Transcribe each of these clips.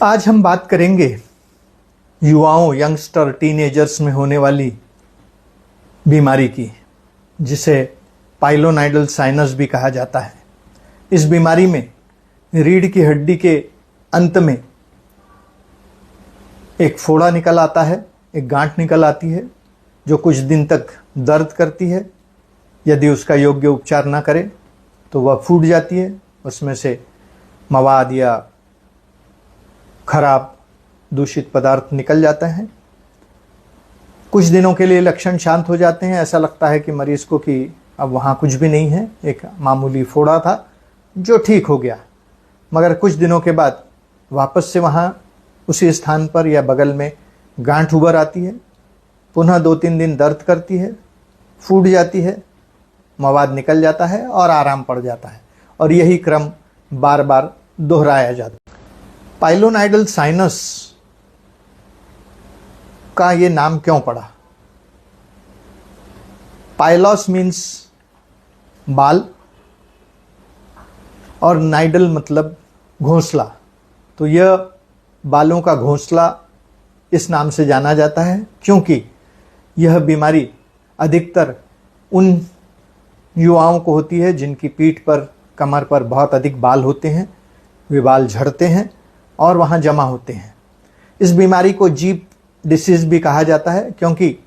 आज हम बात करेंगे युवाओं यंगस्टर टीनेजर्स में होने वाली बीमारी की, जिसे पाइलोनाइडल साइनस भी कहा जाता है। इस बीमारी में रीढ़ की हड्डी के अंत में एक फोड़ा निकल आता है, एक गांठ निकल आती है जो कुछ दिन तक दर्द करती है। यदि उसका योग्य उपचार ना करें तो वह फूट जाती है, उसमें से मवाद या खराब दूषित पदार्थ निकल जाता है। कुछ दिनों के लिए लक्षण शांत हो जाते हैं, ऐसा लगता है कि मरीज को कि अब वहाँ कुछ भी नहीं है, एक मामूली फोड़ा था जो ठीक हो गया। मगर कुछ दिनों के बाद वापस से वहाँ उसी स्थान पर या बगल में गांठ उभर आती है, पुनः 2-3 दिन दर्द करती है, फूट जाती है, मवाद निकल जाता है और आराम पड़ जाता है, और यही क्रम बार बार दोहराया जाता है। पाइलोनाइडल साइनस का ये नाम क्यों पड़ा? पाइलोस मीन्स बाल और नाइडल मतलब घोंसला, तो यह बालों का घोंसला इस नाम से जाना जाता है, क्योंकि यह बीमारी अधिकतर उन युवाओं को होती है जिनकी पीठ पर, कमर पर बहुत अधिक बाल होते हैं। वे बाल झड़ते हैं और वहाँ जमा होते हैं। इस बीमारी को जीप डिसीज भी कहा जाता है, क्योंकि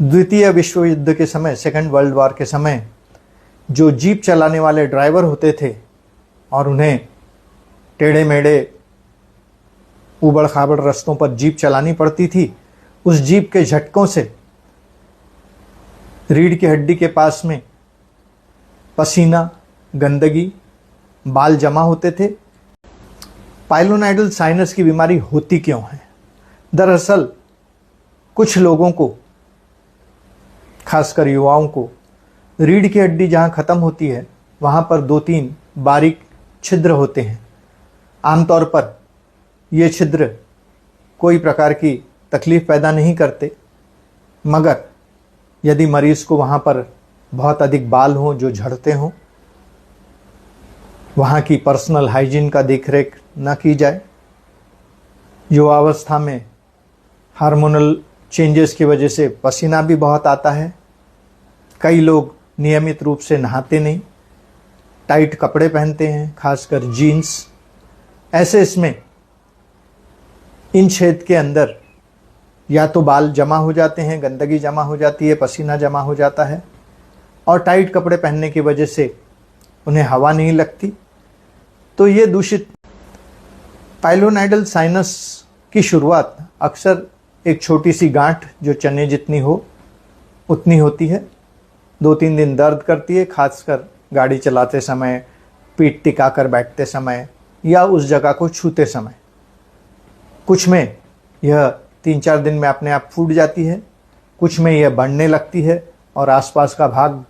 द्वितीय विश्व युद्ध के समय, सेकेंड वर्ल्ड वॉर के समय, जो जीप चलाने वाले ड्राइवर होते थे और उन्हें टेढ़े मेढ़े उबड़ खाबड़ रास्तों पर जीप चलानी पड़ती थी, उस जीप के झटकों से रीढ़ की हड्डी के पास में पसीना, गंदगी, बाल जमा होते थे। पाइलोनाइडल साइनस की बीमारी होती क्यों है? दरअसल कुछ लोगों को, खासकर युवाओं को, रीढ़ की हड्डी जहाँ ख़त्म होती है वहाँ पर 2-3 बारीक छिद्र होते हैं। आमतौर पर ये छिद्र कोई प्रकार की तकलीफ़ पैदा नहीं करते, मगर यदि मरीज़ को वहाँ पर बहुत अधिक बाल हों जो झड़ते हों, वहाँ की पर्सनल हाइजीन का देखरेख न की जाए, युवावस्था में हार्मोनल चेंजेस की वजह से पसीना भी बहुत आता है, कई लोग नियमित रूप से नहाते नहीं, टाइट कपड़े पहनते हैं, खासकर जीन्स, ऐसे इसमें इन छेद के अंदर या तो बाल जमा हो जाते हैं, गंदगी जमा हो जाती है, पसीना जमा हो जाता है, और टाइट कपड़े पहनने की वजह से उन्हें हवा नहीं लगती। तो ये दूषित पाइलोनाइडल साइनस की शुरुआत अक्सर एक छोटी सी गांठ जो चने जितनी हो उतनी होती है, 2-3 दिन दर्द करती है, खासकर गाड़ी चलाते समय, पीठ टिकाकर बैठते समय या उस जगह को छूते समय। कुछ में यह 3-4 दिन में अपने आप फूट जाती है, कुछ में यह बढ़ने लगती है और आसपास का भाग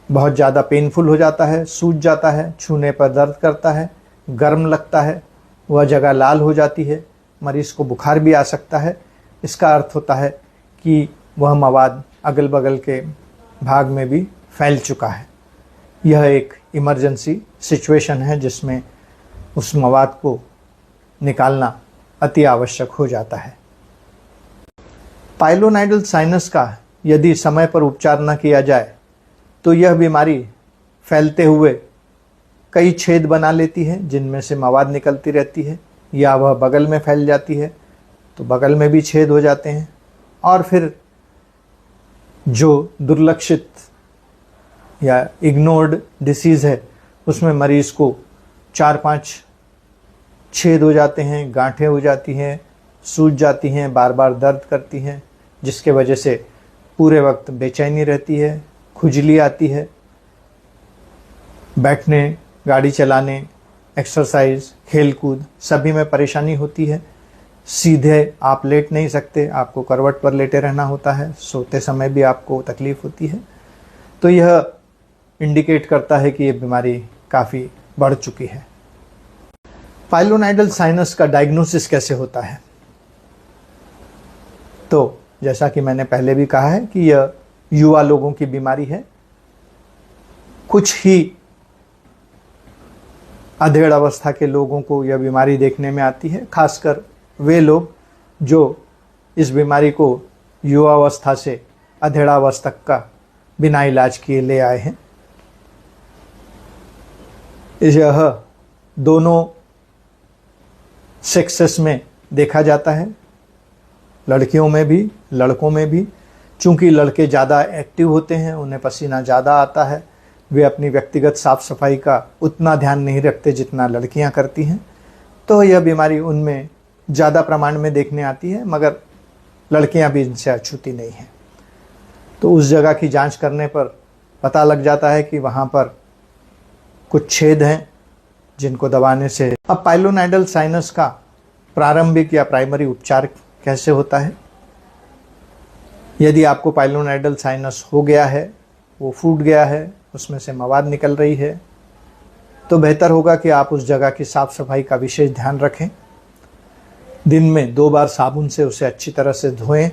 बहुत ज़्यादा पेनफुल हो जाता है, सूज जाता है, छूने पर दर्द करता है, गर्म लगता है, वह जगह लाल हो जाती है, मरीज़ को बुखार भी आ सकता है। इसका अर्थ होता है कि वह मवाद अगल बगल के भाग में भी फैल चुका है। यह एक इमरजेंसी सिचुएशन है जिसमें उस मवाद को निकालना अति आवश्यक हो जाता है। पाइलोनाइडल साइनस का यदि समय पर उपचार न किया जाए तो यह बीमारी फैलते हुए कई छेद बना लेती है, जिनमें से मवाद निकलती रहती है, या वह बगल में फैल जाती है तो बगल में भी छेद हो जाते हैं, और फिर जो दुर्लक्षित या इग्नोर्ड डिसीज़ है उसमें मरीज़ को 4-5 छेद हो जाते हैं, गांठें हो जाती हैं, सूज जाती हैं, बार बार दर्द करती हैं, जिसके वजह से पूरे वक्त बेचैनी रहती है, खुजली आती है, बैठने, गाड़ी चलाने, एक्सरसाइज, खेल कूद सभी में परेशानी होती है। सीधे आप लेट नहीं सकते, आपको करवट पर लेटे रहना होता है, सोते समय भी आपको तकलीफ़ होती है। तो यह इंडिकेट करता है कि ये बीमारी काफ़ी बढ़ चुकी है। पाइलोनाइडल साइनस का डायग्नोसिस कैसे होता है? तो जैसा कि मैंने पहले भी कहा है कि यह युवा लोगों की बीमारी है। कुछ ही अधेड़ अवस्था के लोगों को यह बीमारी देखने में आती है, खासकर वे लोग जो इस बीमारी को युवावस्था से अधेड़ावस्था तक का बिना इलाज किए ले आए हैं। यह दोनों सेक्सेस में देखा जाता है, लड़कियों में भी लड़कों में भी। चूंकि लड़के ज़्यादा एक्टिव होते हैं, उन्हें पसीना ज़्यादा आता है, वे अपनी व्यक्तिगत साफ सफाई का उतना ध्यान नहीं रखते जितना लड़कियां करती हैं, तो यह बीमारी उनमें ज़्यादा प्रमाण में देखने आती है, मगर लड़कियां भी इनसे अछूती नहीं हैं। तो उस जगह की जांच करने पर पता लग जाता है कि वहाँ पर कुछ छेद हैं जिनको दबाने से। अब पाइलोनाइडल साइनस का प्रारंभिक या प्राइमरी उपचार कैसे होता है? यदि आपको पाइलोनाइडल साइनस हो गया है, वो फूट गया है, उसमें से मवाद निकल रही है, तो बेहतर होगा कि आप उस जगह की साफ सफाई का विशेष ध्यान रखें। दिन में 2 बार साबुन से उसे अच्छी तरह से धोएं,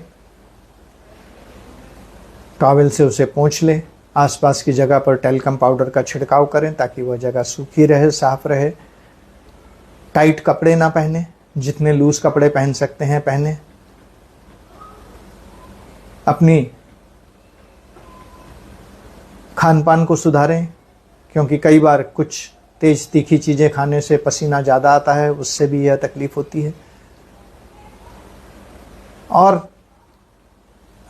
टॉवेल से उसे पोंछ लें, आसपास की जगह पर टेल्कम पाउडर का छिड़काव करें ताकि वह जगह सूखी रहे, साफ रहे। टाइट कपड़े ना पहने, जितने लूज कपड़े पहन सकते हैं पहने। अपनी खान पान को सुधारें, क्योंकि कई बार कुछ तेज तीखी चीज़ें खाने से पसीना ज़्यादा आता है, उससे भी यह तकलीफ होती है। और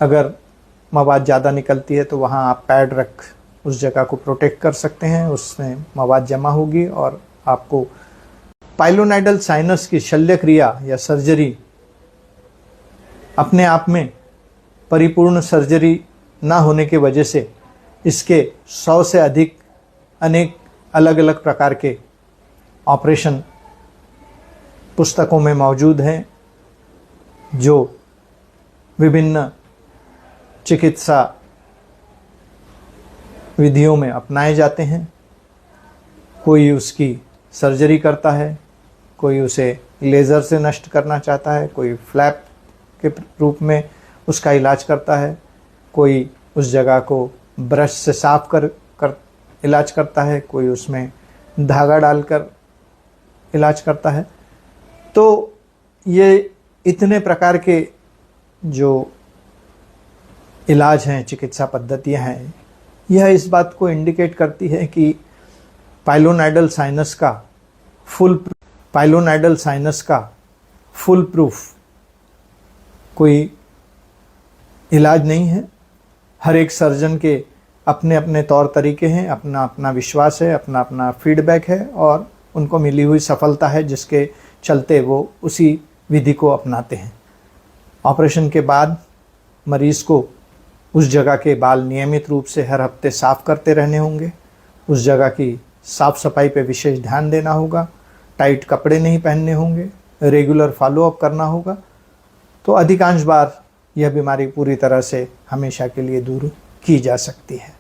अगर मवाद ज़्यादा निकलती है तो वहाँ आप पैड रख उस जगह को प्रोटेक्ट कर सकते हैं, उसमें मवाद जमा होगी और आपको पाइलोनाइडल साइनस की शल्य क्रिया या सर्जरी अपने आप में परिपूर्ण सर्जरी ना होने की वजह से इसके 100 से अधिक अनेक अलग अलग प्रकार के ऑपरेशन पुस्तकों में मौजूद हैं, जो विभिन्न चिकित्सा विधियों में अपनाए जाते हैं। कोई उसकी सर्जरी करता है, कोई उसे लेज़र से नष्ट करना चाहता है, कोई फ्लैप के रूप में उसका इलाज करता है, कोई उस जगह को ब्रश से साफ कर इलाज करता है, कोई उसमें धागा डालकर इलाज करता है। तो ये इतने प्रकार के जो इलाज हैं, चिकित्सा पद्धतियां हैं, यह इस बात को इंडिकेट करती है कि पाइलोनाइडल साइनस का फुल प्रूफ कोई इलाज नहीं है। हर एक सर्जन के अपने अपने तौर तरीके हैं, अपना अपना विश्वास है, अपना अपना फीडबैक है और उनको मिली हुई सफलता है, जिसके चलते वो उसी विधि को अपनाते हैं। ऑपरेशन के बाद मरीज़ को उस जगह के बाल नियमित रूप से हर हफ्ते साफ करते रहने होंगे, उस जगह की साफ सफाई पे विशेष ध्यान देना होगा, टाइट कपड़े नहीं पहनने होंगे, रेगुलर फॉलोअप करना होगा। तो अधिकांश बार यह बीमारी पूरी तरह से हमेशा के लिए दूर की जा सकती है।